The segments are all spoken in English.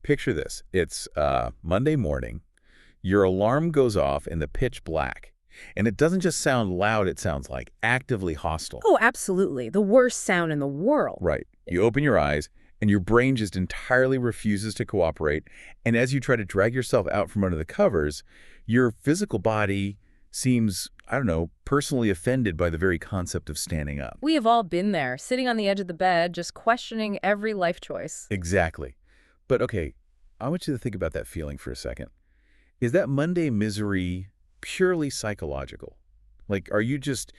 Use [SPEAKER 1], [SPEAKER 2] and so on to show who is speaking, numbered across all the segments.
[SPEAKER 1] picture this. It's Monday morning. Your alarm goes off in the pitch black. And it doesn't just sound loud, it sounds like actively hostile.
[SPEAKER 2] Oh, absolutely. The worst sound in the world.
[SPEAKER 1] Right. You open your eyes, and your brain just entirely refuses to cooperate. And as you try to drag yourself out from under the covers, your physical body seems, I don't know, personally offended by the very concept of standing up.
[SPEAKER 2] We have all been there, sitting on the edge of the bed, just questioning every life choice.
[SPEAKER 1] Exactly. But okay, I want you to think about that feeling for a second. Is that Monday misery purely psychological? Like, are you just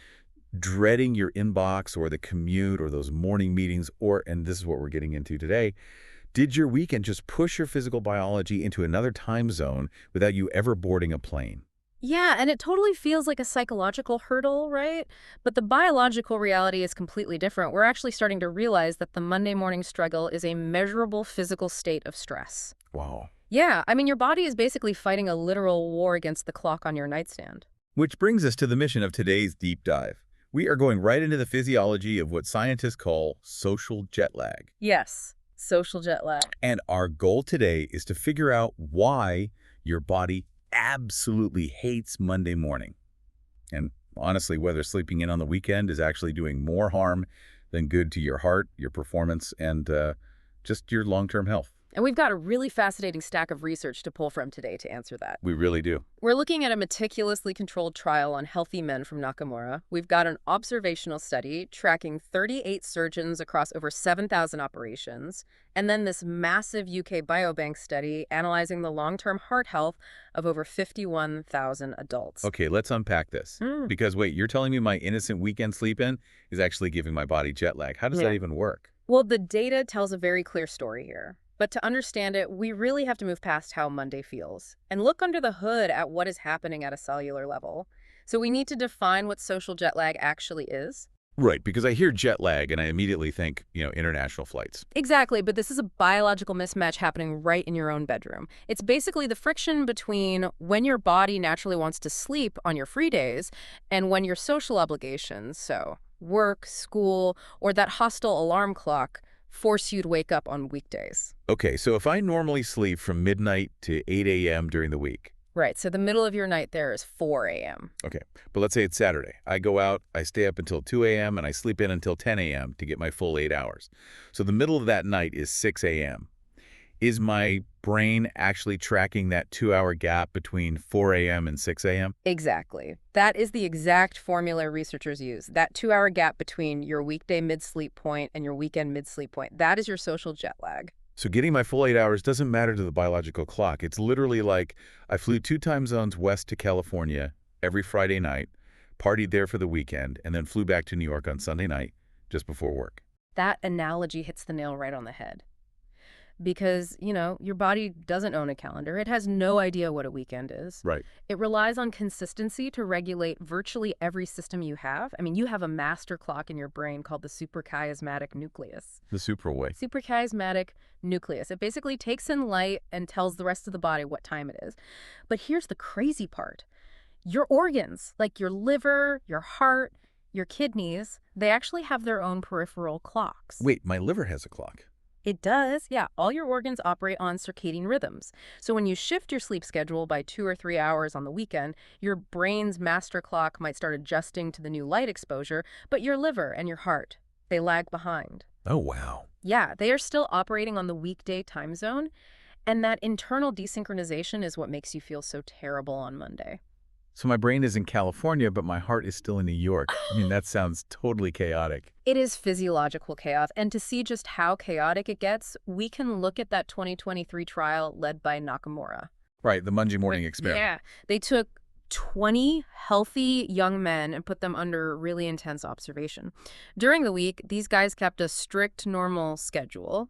[SPEAKER 1] dreading your inbox or the commute or those morning meetings, or, and this is what we're getting into today, did your weekend just push your physical biology into another time zone without you ever boarding a plane?
[SPEAKER 2] Yeah, and it totally feels like a psychological hurdle, right? But the biological reality is completely different. We're actually starting to realize that the Monday morning struggle is a measurable physical state of stress.
[SPEAKER 1] Wow.
[SPEAKER 2] Yeah, I mean, your body is basically fighting a literal war against the clock on your nightstand.
[SPEAKER 1] Which brings us to the mission of today's deep dive. We are going right into the physiology of what scientists call social jet lag.
[SPEAKER 2] Yes, social jet lag.
[SPEAKER 1] And our goal today is to figure out why your body absolutely hates Monday morning. And honestly, whether sleeping in on the weekend is actually doing more harm than good to your heart, your performance, and just your long-term health.
[SPEAKER 2] And we've got a really fascinating stack of research to pull from today to answer that.
[SPEAKER 1] We really do.
[SPEAKER 2] We're looking at a meticulously controlled trial on healthy men from Nakamura. We've got an observational study tracking 38 surgeons across over 7,000 operations, and then this massive UK biobank study analyzing the long-term heart health of over 51,000 adults.
[SPEAKER 1] Okay, let's unpack this. Because wait, you're telling me my innocent weekend sleep-in is actually giving my body jet lag. How does that even work?
[SPEAKER 2] Well, the data tells a very clear story here. But to understand it, we really have to move past how Monday feels and look under the hood at what is happening at a cellular level. So we need to define what social jet lag actually is.
[SPEAKER 1] Right, because I hear jet lag and I immediately think, international flights.
[SPEAKER 2] Exactly, but this is a biological mismatch happening right in your own bedroom. It's basically the friction between when your body naturally wants to sleep on your free days and when your social obligations, so work, school, or that hostile alarm clock, force you to wake up on weekdays.
[SPEAKER 1] Okay, so if I normally sleep from midnight to 8 a.m. during the week.
[SPEAKER 2] Right, so the middle of your night there is 4 a.m.
[SPEAKER 1] Okay, but let's say it's Saturday. I go out, I stay up until 2 a.m., and I sleep in until 10 a.m. to get my full 8 hours. So the middle of that night is 6 a.m. Is my brain actually tracking that 2-hour gap between 4 a.m. and 6 a.m.?
[SPEAKER 2] Exactly. That is the exact formula researchers use. That 2-hour gap between your weekday mid-sleep point and your weekend mid-sleep point. That is your social jet lag.
[SPEAKER 1] So getting my full 8 hours doesn't matter to the biological clock. It's literally like I flew 2 time zones west to California every Friday night, partied there for the weekend, and then flew back to New York on Sunday night just before work.
[SPEAKER 2] That analogy hits the nail right on the head. Because, your body doesn't own a calendar. It has no idea what a weekend is.
[SPEAKER 1] Right.
[SPEAKER 2] It relies on consistency to regulate virtually every system you have. I mean, you have a master clock in your brain called the suprachiasmatic nucleus.
[SPEAKER 1] The supraway.
[SPEAKER 2] Suprachiasmatic nucleus. It basically takes in light and tells the rest of the body what time it is. But here's the crazy part. Your organs, like your liver, your heart, your kidneys, they actually have their own peripheral clocks.
[SPEAKER 1] Wait, my liver has a clock.
[SPEAKER 2] It does, yeah. All your organs operate on circadian rhythms. So when you shift your sleep schedule by 2 or 3 hours on the weekend, your brain's master clock might start adjusting to the new light exposure, but your liver and your heart, they lag behind.
[SPEAKER 1] Oh, wow.
[SPEAKER 2] Yeah, they are still operating on the weekday time zone, and that internal desynchronization is what makes you feel so terrible on Monday.
[SPEAKER 1] So my brain is in California, but my heart is still in New York. I mean, that sounds totally chaotic.
[SPEAKER 2] It is physiological chaos, and to see just how chaotic it gets, we can look at that 2023 trial led by Nakamura.
[SPEAKER 1] Right, the Monday morning experiment.
[SPEAKER 2] Yeah, they took 20 healthy young men and put them under really intense observation. During the week, these guys kept a strict normal schedule,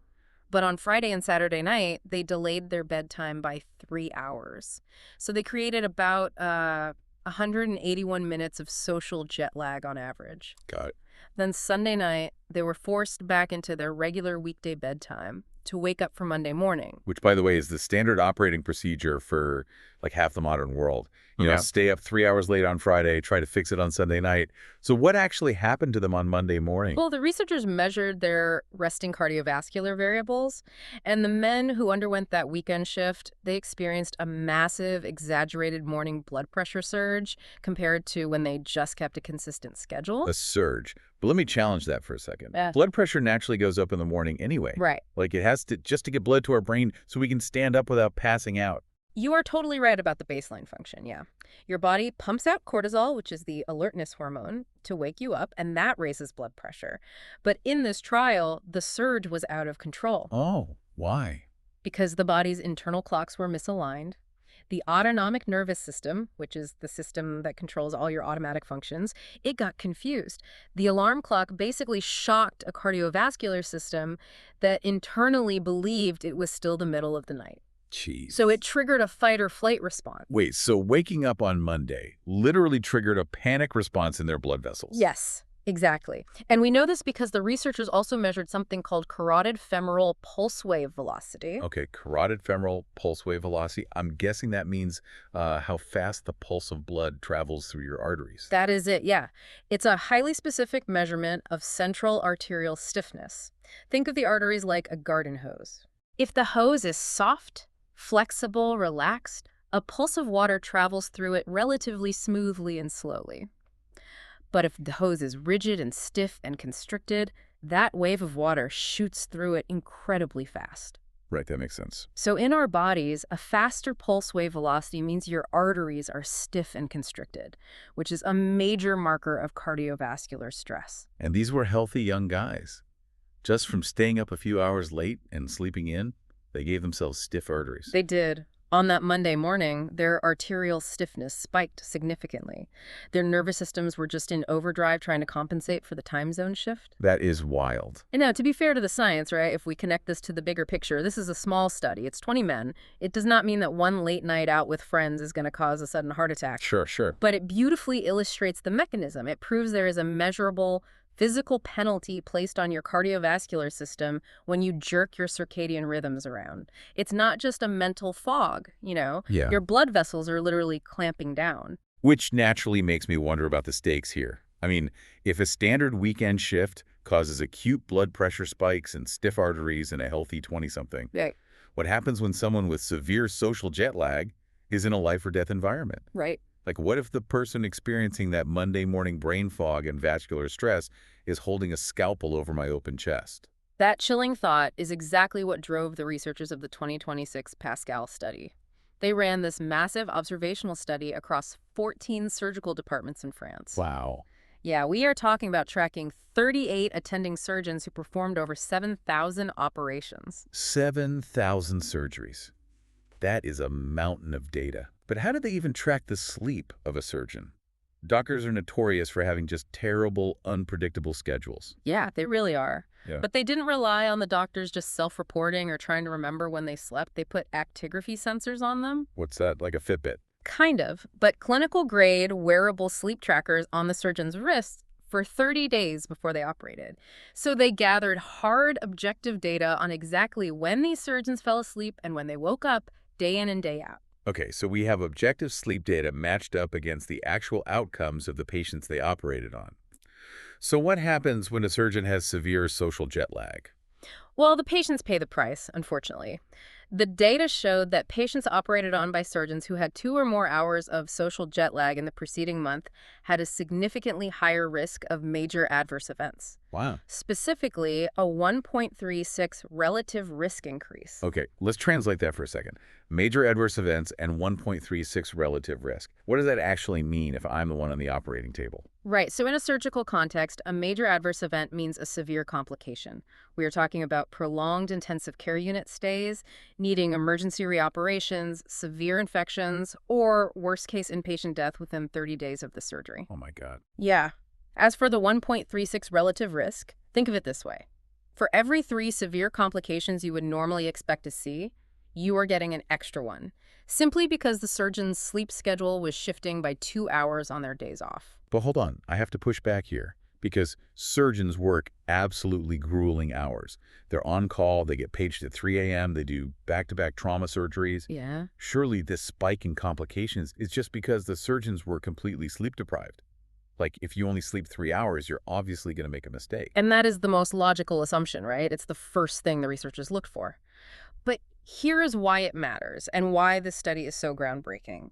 [SPEAKER 2] but on Friday and Saturday night, they delayed their bedtime by 3 hours. So they created about 181 minutes of social jet lag on average.
[SPEAKER 1] Got it.
[SPEAKER 2] Then Sunday night, they were forced back into their regular weekday bedtime, to wake up for Monday morning.
[SPEAKER 1] Which, by the way, is the standard operating procedure for like half the modern world. You know, stay up 3 hours late on Friday, try to fix it on Sunday night. So what actually happened to them on Monday morning?
[SPEAKER 2] Well, the researchers measured their resting cardiovascular variables, and the men who underwent that weekend shift, they experienced a massive, exaggerated morning blood pressure surge compared to when they just kept a consistent schedule.
[SPEAKER 1] A surge. But let me challenge that for a second.
[SPEAKER 2] Yeah.
[SPEAKER 1] Blood pressure naturally goes up in the morning anyway.
[SPEAKER 2] Right.
[SPEAKER 1] Like it has to, just to get blood to our brain so we can stand up without passing out.
[SPEAKER 2] You are totally right about the baseline function, yeah. Your body pumps out cortisol, which is the alertness hormone, to wake you up, and that raises blood pressure. But in this trial, the surge was out of control.
[SPEAKER 1] Oh, why?
[SPEAKER 2] Because the body's internal clocks were misaligned. The autonomic nervous system, which is the system that controls all your automatic functions, it got confused. The alarm clock basically shocked a cardiovascular system that internally believed it was still the middle of the night.
[SPEAKER 1] Jeez.
[SPEAKER 2] So it triggered a fight or flight response.
[SPEAKER 1] Wait, so waking up on Monday literally triggered a panic response in their blood vessels?
[SPEAKER 2] Yes, exactly. And we know this because the researchers also measured something called carotid femoral pulse wave velocity.
[SPEAKER 1] Okay, carotid femoral pulse wave velocity. I'm guessing that means how fast the pulse of blood travels through your arteries.
[SPEAKER 2] That is it, yeah. It's a highly specific measurement of central arterial stiffness. Think of the arteries like a garden hose. If the hose is soft, flexible, relaxed, a pulse of water travels through it relatively smoothly and slowly. But if the hose is rigid and stiff and constricted, that wave of water shoots through it incredibly fast.
[SPEAKER 1] Right, that makes sense.
[SPEAKER 2] So in our bodies, a faster pulse wave velocity means your arteries are stiff and constricted, which is a major marker of cardiovascular stress.
[SPEAKER 1] And these were healthy young guys. Just from staying up a few hours late and sleeping in, they gave themselves stiff arteries.
[SPEAKER 2] They did. On that Monday morning, their arterial stiffness spiked significantly. Their nervous systems were just in overdrive trying to compensate for the time zone shift.
[SPEAKER 1] That is wild.
[SPEAKER 2] And now, to be fair to the science, right, if we connect this to the bigger picture, this is a small study. It's 20 men. It does not mean that one late night out with friends is going to cause a sudden heart attack.
[SPEAKER 1] Sure.
[SPEAKER 2] But it beautifully illustrates the mechanism. It proves there is a measurable physical penalty placed on your cardiovascular system when you jerk your circadian rhythms around. It's not just a mental fog, you know?
[SPEAKER 1] Yeah.
[SPEAKER 2] Your blood vessels are literally clamping down.
[SPEAKER 1] Which naturally makes me wonder about the stakes here. I mean, if a standard weekend shift causes acute blood pressure spikes and stiff arteries in a healthy 20-something,
[SPEAKER 2] Right.
[SPEAKER 1] what happens when someone with severe social jet lag is in a life-or-death environment?
[SPEAKER 2] Right.
[SPEAKER 1] Like, what if the person experiencing that Monday morning brain fog and vascular stress is holding a scalpel over my open chest?
[SPEAKER 2] That chilling thought is exactly what drove the researchers of the 2026 Pascal study. They ran this massive observational study across 14 surgical departments in France.
[SPEAKER 1] Wow.
[SPEAKER 2] Yeah, we are talking about tracking 38 attending surgeons who performed over 7,000 operations.
[SPEAKER 1] 7,000 surgeries. That is a mountain of data. But how did they even track the sleep of a surgeon? Doctors are notorious for having just terrible, unpredictable schedules.
[SPEAKER 2] Yeah, they really are.
[SPEAKER 1] Yeah.
[SPEAKER 2] But they didn't rely on the doctors just self-reporting or trying to remember when they slept. They put actigraphy sensors on them.
[SPEAKER 1] What's that, like a Fitbit?
[SPEAKER 2] Kind of, but clinical-grade wearable sleep trackers on the surgeon's wrists for 30 days before they operated. So they gathered hard, objective data on exactly when these surgeons fell asleep and when they woke up day in and day out.
[SPEAKER 1] Okay, so we have objective sleep data matched up against the actual outcomes of the patients they operated on. So what happens when a surgeon has severe social jet lag?
[SPEAKER 2] Well, the patients pay the price, unfortunately. The data showed that patients operated on by surgeons who had 2 or more hours of social jet lag in the preceding month had a significantly higher risk of major adverse events.
[SPEAKER 1] Wow.
[SPEAKER 2] Specifically, a 1.36 relative risk increase.
[SPEAKER 1] Okay, let's translate that for a second. Major adverse events and 1.36 relative risk. What does that actually mean if I'm the one on the operating table?
[SPEAKER 2] Right, so in a surgical context, a major adverse event means a severe complication. We are talking about prolonged intensive care unit stays, needing emergency reoperations, severe infections, or worst-case inpatient death within 30 days of the surgery.
[SPEAKER 1] Oh my God.
[SPEAKER 2] Yeah. As for the 1.36 relative risk, think of it this way. For every 3 severe complications you would normally expect to see, you are getting an extra one, simply because the surgeon's sleep schedule was shifting by 2 hours on their days off.
[SPEAKER 1] But hold on, I have to push back here. because surgeons work absolutely grueling hours. They're on call, they get paged at 3 a.m., they do back-to-back trauma surgeries.
[SPEAKER 2] Yeah.
[SPEAKER 1] Surely this spike in complications is just because the surgeons were completely sleep-deprived. Like, if you only sleep 3 hours, you're obviously going to make a mistake.
[SPEAKER 2] And that is the most logical assumption, right? It's the first thing the researchers looked for. But here is why it matters and why this study is so groundbreaking.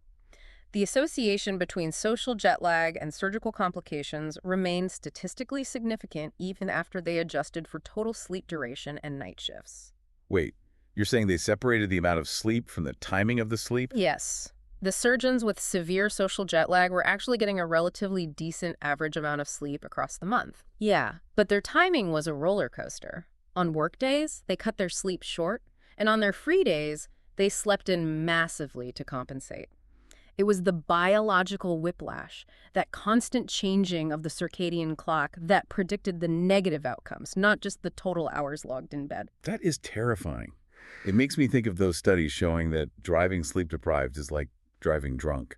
[SPEAKER 2] The association between social jet lag and surgical complications remained statistically significant even after they adjusted for total sleep duration and night shifts.
[SPEAKER 1] Wait, you're saying they separated the amount of sleep from the timing of the sleep?
[SPEAKER 2] Yes. The surgeons with severe social jet lag were actually getting a relatively decent average amount of sleep across the month. Yeah, but their timing was a roller coaster. On work days, they cut their sleep short, and on their free days, they slept in massively to compensate. It was the biological whiplash, that constant changing of the circadian clock that predicted the negative outcomes, not just the total hours logged in bed.
[SPEAKER 1] That is terrifying. It makes me think of those studies showing that driving sleep-deprived is like driving drunk.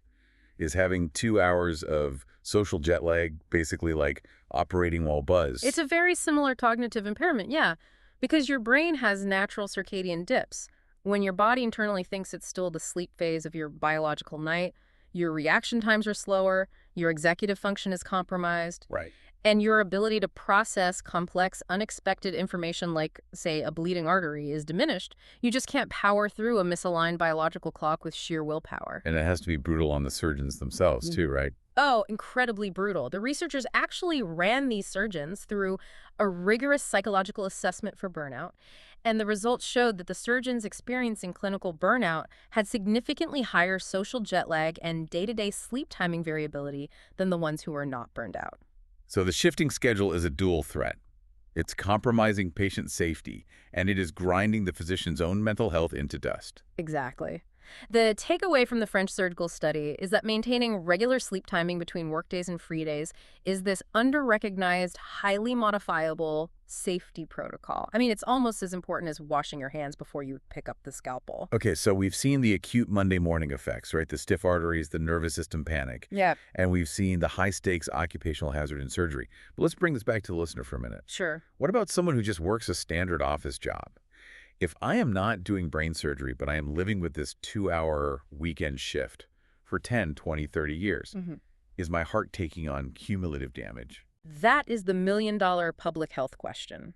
[SPEAKER 1] Is having 2 hours of social jet lag basically like operating while buzzed?
[SPEAKER 2] It's a very similar cognitive impairment, yeah, because your brain has natural circadian dips. When your body internally thinks it's still the sleep phase of your biological night, your reaction times are slower, your executive function is compromised,
[SPEAKER 1] Right.
[SPEAKER 2] and your ability to process complex, unexpected information like, say, a bleeding artery is diminished. You just can't power through a misaligned biological clock with sheer willpower.
[SPEAKER 1] And it has to be brutal on the surgeons themselves too, right?
[SPEAKER 2] Oh, incredibly brutal. The researchers actually ran these surgeons through a rigorous psychological assessment for burnout, and the results showed that the surgeons experiencing clinical burnout had significantly higher social jet lag and day-to-day sleep timing variability than the ones who were not burned out.
[SPEAKER 1] So the shifting schedule is a dual threat. It's compromising patient safety, and it is grinding the physician's own mental health into dust.
[SPEAKER 2] Exactly. The takeaway from the French surgical study is that maintaining regular sleep timing between workdays and free days is this under-recognized, highly modifiable safety protocol. I mean, it's almost as important as washing your hands before you pick up the scalpel.
[SPEAKER 1] Okay, so we've seen the acute Monday morning effects, right? The stiff arteries, the nervous system panic.
[SPEAKER 2] Yeah.
[SPEAKER 1] And we've seen the high-stakes occupational hazard in surgery. But let's bring this back to the listener for a minute.
[SPEAKER 2] Sure.
[SPEAKER 1] What about someone who just works a standard office job? If I am not doing brain surgery, but I am living with this 2-hour weekend shift for 10, 20, 30 years, is my heart taking on cumulative damage?
[SPEAKER 2] That is the million-dollar public health question.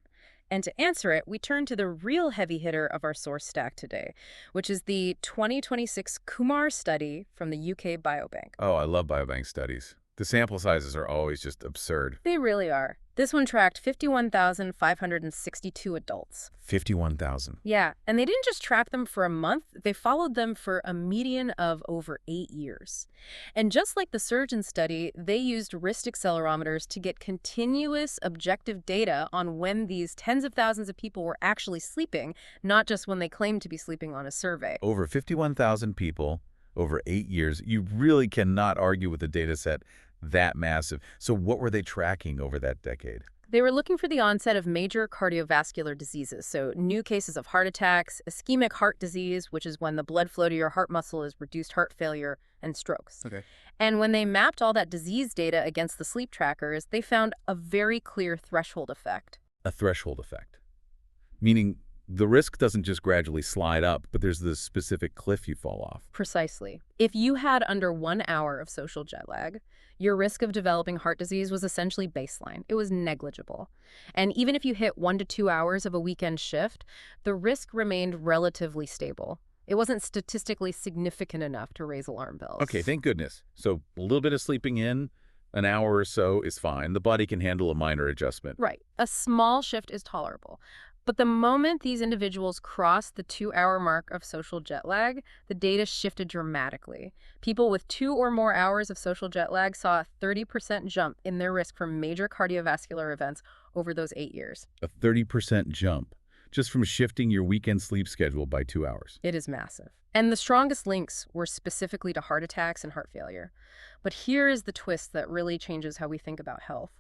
[SPEAKER 2] And to answer it, we turn to the real heavy hitter of our source stack today, which is the 2026 Kumar study from the UK Biobank.
[SPEAKER 1] Oh, I love biobank studies. The sample sizes are always just absurd.
[SPEAKER 2] They really are. This one tracked 51,562 adults.
[SPEAKER 1] 51,000.
[SPEAKER 2] Yeah, and they didn't just track them for a month, they followed them for a median of over 8 years. And just like the surgeon study, they used wrist accelerometers to get continuous objective data on when these tens of thousands of people were actually sleeping, not just when they claimed to be sleeping on a survey.
[SPEAKER 1] Over 51,000 people over 8 years. You really cannot argue with a data set that massive. So what were they tracking over that decade?
[SPEAKER 2] They were looking for the onset of major cardiovascular diseases, so new cases of heart attacks, ischemic heart disease, which is when the blood flow to your heart muscle is reduced heart failure, and strokes.
[SPEAKER 1] Okay.
[SPEAKER 2] And when they mapped all that disease data against the sleep trackers, they found a very clear threshold effect.
[SPEAKER 1] A threshold effect. Meaning the risk doesn't just gradually slide up, but there's this specific cliff you fall off.
[SPEAKER 2] Precisely. If you had under 1 hour of social jet lag, your risk of developing heart disease was essentially baseline. It was negligible. And even if you hit 1 to 2 hours of a weekend shift, the risk remained relatively stable. It wasn't statistically significant enough to raise alarm bells.
[SPEAKER 1] Okay, thank goodness. So a little bit of sleeping in, an hour or so is fine. The body can handle a minor adjustment.
[SPEAKER 2] Right. A small shift is tolerable. But the moment these individuals crossed the 2-hour mark of social jet lag, the data shifted dramatically. People with 2 or more hours of social jet lag saw a 30% jump in their risk for major cardiovascular events over those 8 years.
[SPEAKER 1] A 30% jump just from shifting your weekend sleep schedule by 2 hours.
[SPEAKER 2] It is massive. And the strongest links were specifically to heart attacks and heart failure. But here is the twist that really changes how we think about health.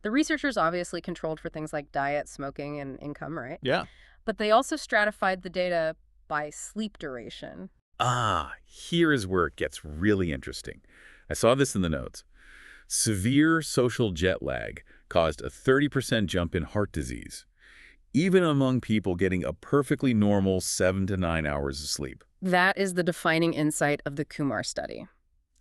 [SPEAKER 2] The researchers obviously controlled for things like diet, smoking, and income, right?
[SPEAKER 1] Yeah.
[SPEAKER 2] But they also stratified the data by sleep duration.
[SPEAKER 1] Ah, here is where it gets really interesting. I saw this in the notes. Severe social jet lag caused a 30% jump in heart disease, even among people getting a perfectly normal 7 to 9 hours of sleep.
[SPEAKER 2] That is the defining insight of the Kumar study.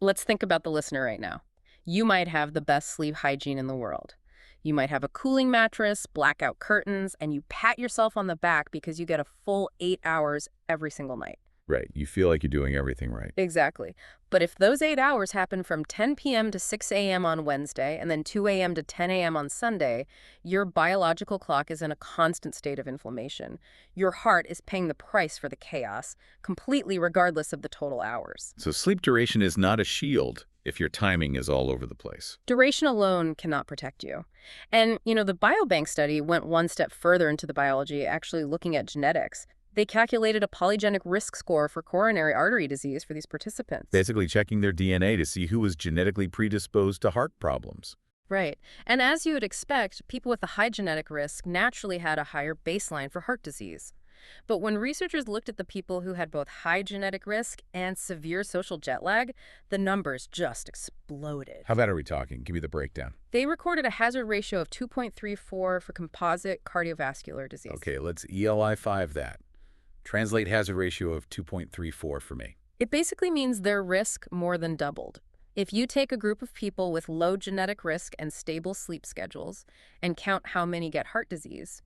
[SPEAKER 2] Let's think about the listener right now. You might have the best sleep hygiene in the world. You might have a cooling mattress, blackout curtains, and you pat yourself on the back because you get a full 8 hours every single night.
[SPEAKER 1] Right. You feel like you're doing everything right.
[SPEAKER 2] Exactly. But if those 8 hours happen from 10 p.m. to 6 a.m. on Wednesday and then 2 a.m. to 10 a.m. on Sunday, your biological clock is in a constant state of inflammation. Your heart is paying the price for the chaos, completely regardless of the total hours.
[SPEAKER 1] So sleep duration is not a shield if your timing is all over the place.
[SPEAKER 2] Duration alone cannot protect you. And, the biobank study went one step further into the biology, actually looking at genetics. They calculated a polygenic risk score for coronary artery disease for these participants.
[SPEAKER 1] Basically checking their DNA to see who was genetically predisposed to heart problems.
[SPEAKER 2] Right. And as you would expect, people with a high genetic risk naturally had a higher baseline for heart disease. But when researchers looked at the people who had both high genetic risk and severe social jet lag, the numbers just exploded.
[SPEAKER 1] How bad are we talking? Give me the breakdown.
[SPEAKER 2] They recorded a hazard ratio of 2.34 for composite cardiovascular disease.
[SPEAKER 1] Okay, let's ELI5 that. Translate hazard ratio of 2.34 for me.
[SPEAKER 2] It basically means their risk more than doubled. If you take a group of people with low genetic risk and stable sleep schedules and count how many get heart disease,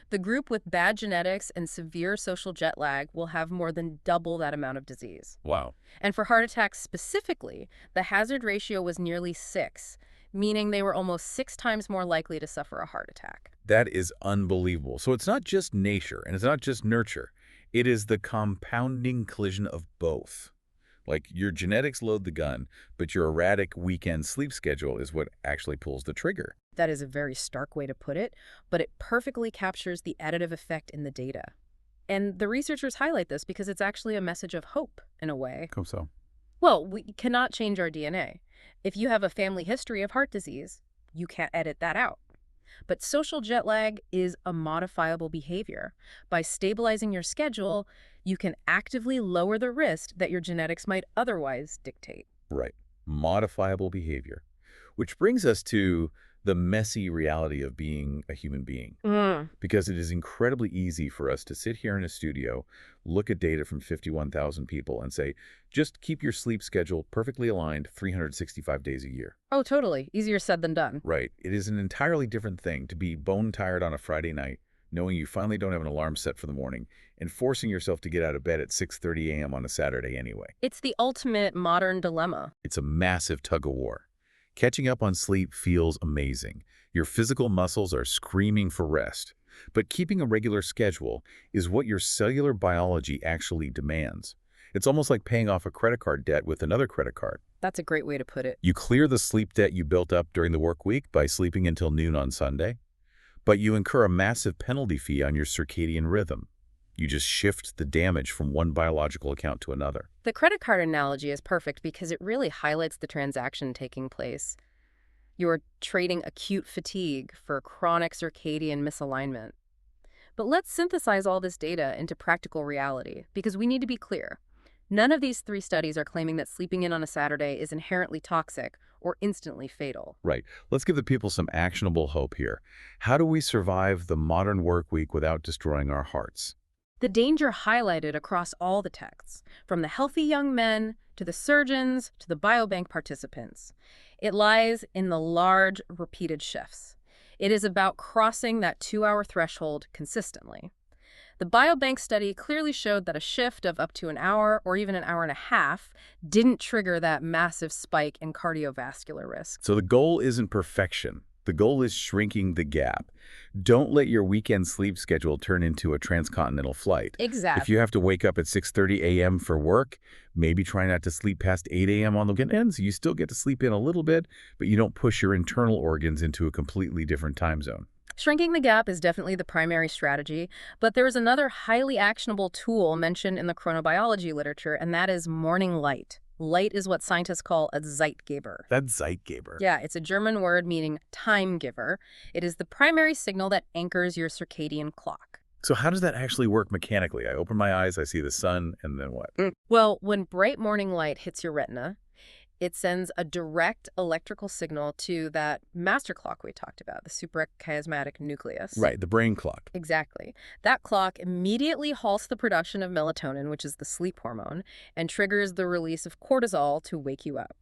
[SPEAKER 2] the group with bad genetics and severe social jet lag will have more than double that amount of disease.
[SPEAKER 1] Wow.
[SPEAKER 2] And for heart attacks specifically, the hazard ratio was nearly 6, meaning they were almost 6 times more likely to suffer a heart attack.
[SPEAKER 1] That is unbelievable. So it's not just nature and it's not just nurture. It is the compounding collision of both. Like your genetics load the gun, but your erratic weekend sleep schedule is what actually pulls the trigger.
[SPEAKER 2] That is a very stark way to put it, but it perfectly captures the additive effect in the data. And the researchers highlight this because it's actually a message of hope, in a way.
[SPEAKER 1] How so?
[SPEAKER 2] Well, we cannot change our DNA. If you have a family history of heart disease, you can't edit that out. But social jet lag is a modifiable behavior. By stabilizing your schedule, you can actively lower the risk that your genetics might otherwise dictate.
[SPEAKER 1] Right. Modifiable behavior. Which brings us to the messy reality of being a human being. Because it is incredibly easy for us to sit here in a studio, look at data from 51,000 people and say, just keep your sleep schedule perfectly aligned 365 days a year.
[SPEAKER 2] Oh, totally. Easier said than done.
[SPEAKER 1] Right. It is an entirely different thing to be bone tired on a Friday night, knowing you finally don't have an alarm set for the morning, and forcing yourself to get out of bed at 6:30 a.m. on a Saturday anyway.
[SPEAKER 2] It's the ultimate modern dilemma.
[SPEAKER 1] It's a massive tug-of-war. Catching up on sleep feels amazing. Your physical muscles are screaming for rest. But keeping a regular schedule is what your cellular biology actually demands. It's almost like paying off a credit card debt with another credit card.
[SPEAKER 2] That's a great way to put it.
[SPEAKER 1] You clear the sleep debt you built up during the work week by sleeping until noon on Sunday, but you incur a massive penalty fee on your circadian rhythm. You just shift the damage from one biological account to another.
[SPEAKER 2] The credit card analogy is perfect because it really highlights the transaction taking place. You're trading acute fatigue for chronic circadian misalignment. But let's synthesize all this data into practical reality, because we need to be clear. None of these 3 studies are claiming that sleeping in on a Saturday is inherently toxic or instantly fatal.
[SPEAKER 1] Right. Let's give the people some actionable hope here. How do we survive the modern work week without destroying our hearts?
[SPEAKER 2] The danger highlighted across all the texts, from the healthy young men to the surgeons to the biobank participants. It lies in the large, repeated shifts. It is about crossing that 2-hour threshold consistently. The biobank study clearly showed that a shift of up to an hour or even an hour and a half didn't trigger that massive spike in cardiovascular risk.
[SPEAKER 1] So the goal isn't perfection. The goal is shrinking the gap. Don't let your weekend sleep schedule turn into a transcontinental flight.
[SPEAKER 2] Exactly.
[SPEAKER 1] If you have to wake up at 6:30 a.m. for work, maybe try not to sleep past 8 a.m. on the weekends. You still get to sleep in a little bit, but you don't push your internal organs into a completely different time zone.
[SPEAKER 2] Shrinking the gap is definitely the primary strategy, but there is another highly actionable tool mentioned in the chronobiology literature, and that is morning light. Light is what scientists call a Zeitgeber.
[SPEAKER 1] That's Zeitgeber.
[SPEAKER 2] Yeah, it's a German word meaning time giver. It is the primary signal that anchors your circadian clock.
[SPEAKER 1] So how does that actually work mechanically? I open my eyes, I see the sun, and then what?
[SPEAKER 2] Well, when bright morning light hits your retina, It sends a direct electrical signal to that master clock we talked about, the suprachiasmatic nucleus.
[SPEAKER 1] Right, the brain clock.
[SPEAKER 2] Exactly. That clock immediately halts the production of melatonin, which is the sleep hormone, and triggers the release of cortisol to wake you up.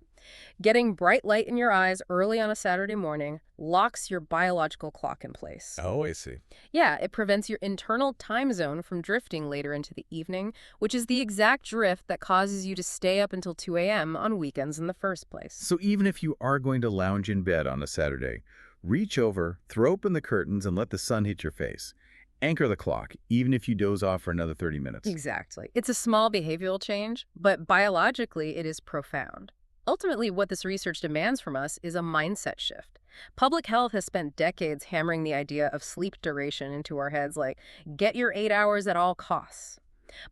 [SPEAKER 2] Getting bright light in your eyes early on a Saturday morning locks your biological clock in place.
[SPEAKER 1] Oh, I see.
[SPEAKER 2] Yeah, it prevents your internal time zone from drifting later into the evening, which is the exact drift that causes you to stay up until 2 a.m. on weekends in the first place.
[SPEAKER 1] So even if you are going to lounge in bed on a Saturday, reach over, throw open the curtains, and let the sun hit your face. Anchor the clock, even if you doze off for another 30 minutes.
[SPEAKER 2] Exactly. It's a small behavioral change, but biologically it is profound. Ultimately, what this research demands from us is a mindset shift. Public health has spent decades hammering the idea of sleep duration into our heads, like, get your 8 hours at all costs.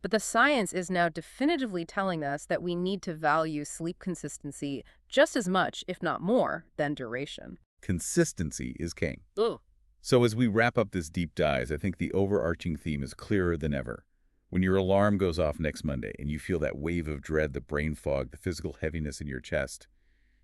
[SPEAKER 2] But the science is now definitively telling us that we need to value sleep consistency just as much, if not more, than duration.
[SPEAKER 1] Consistency is king.
[SPEAKER 2] Ugh.
[SPEAKER 1] So as we wrap up this deep dive, I think the overarching theme is clearer than ever. When your alarm goes off next Monday and you feel that wave of dread, the brain fog, the physical heaviness in your chest,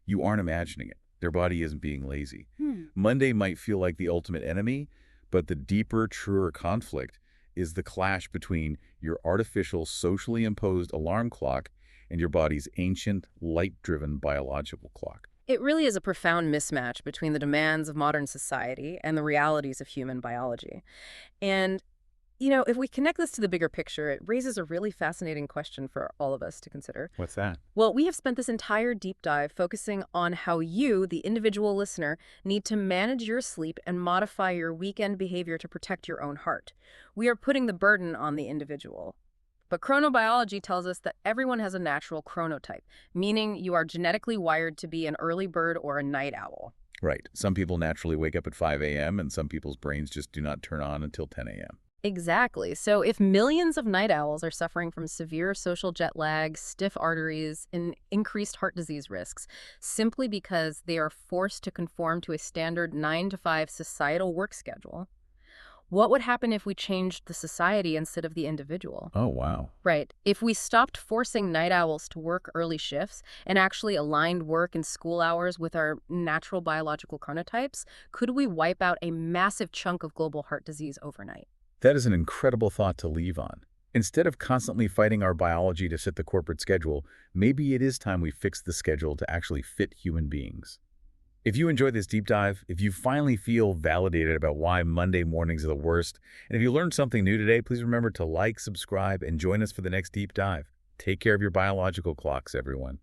[SPEAKER 1] you aren't imagining it. Their body isn't being lazy. Monday might feel like the ultimate enemy, but the deeper, truer conflict is the clash between your artificial, socially imposed alarm clock and your body's ancient, light-driven biological clock.
[SPEAKER 2] It really is a profound mismatch between the demands of modern society and the realities of human biology. And if we connect this to the bigger picture, it raises a really fascinating question for all of us to consider.
[SPEAKER 1] What's that?
[SPEAKER 2] Well, we have spent this entire deep dive focusing on how you, the individual listener, need to manage your sleep and modify your weekend behavior to protect your own heart. We are putting the burden on the individual. But chronobiology tells us that everyone has a natural chronotype, meaning you are genetically wired to be an early bird or a night owl.
[SPEAKER 1] Right. Some people naturally wake up at 5 a.m. and some people's brains just do not turn on until 10 a.m.
[SPEAKER 2] Exactly. So if millions of night owls are suffering from severe social jet lag, stiff arteries, and increased heart disease risks, simply because they are forced to conform to a standard 9-to-5 societal work schedule, what would happen if we changed the society instead of the individual?
[SPEAKER 1] Oh, wow.
[SPEAKER 2] Right. If we stopped forcing night owls to work early shifts and actually aligned work and school hours with our natural biological chronotypes, could we wipe out a massive chunk of global heart disease overnight?
[SPEAKER 1] That is an incredible thought to leave on. Instead of constantly fighting our biology to fit the corporate schedule, maybe it is time we fix the schedule to actually fit human beings. If you enjoyed this deep dive, if you finally feel validated about why Monday mornings are the worst, and if you learned something new today, please remember to like, subscribe, and join us for the next deep dive. Take care of your biological clocks, everyone.